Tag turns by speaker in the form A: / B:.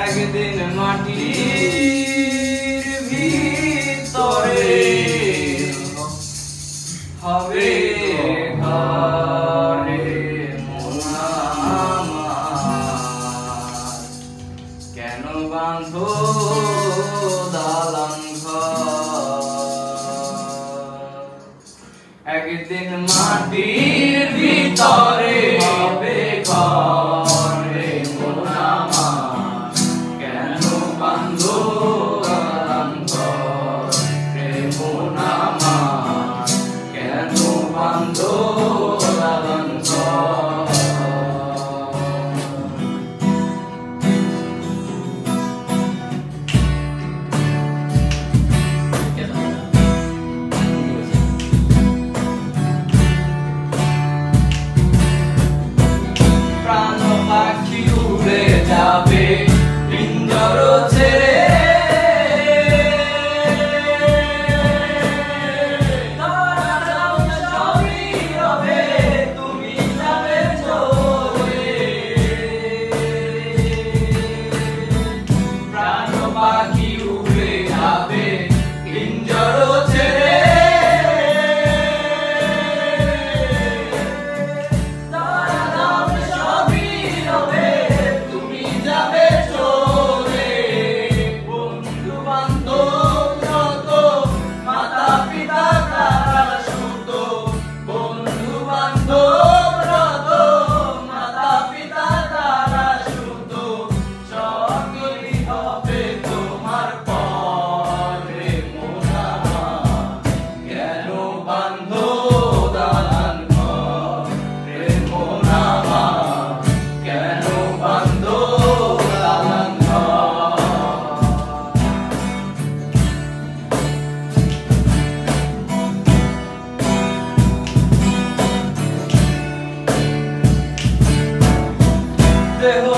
A: একদিন মাটির ভিতরে হবে ঘরে মন আমার। কেন বাঁধো দালান ঘর? একদিন মাটির ভিতরে হবে ঘরে মন আমার। কেন বাঁধো দালান ঘর রে মন আমার? কেন বাঁধো দালান ঘর? প্রাণ পাখি উড়ে যাবে পিঞ্জর ছেড়ে, সবই রবে তুমি যাবে চলে। প্রাণ পাখি উড়ে যাবে পিঞ্জর ছেড়ে, দেহ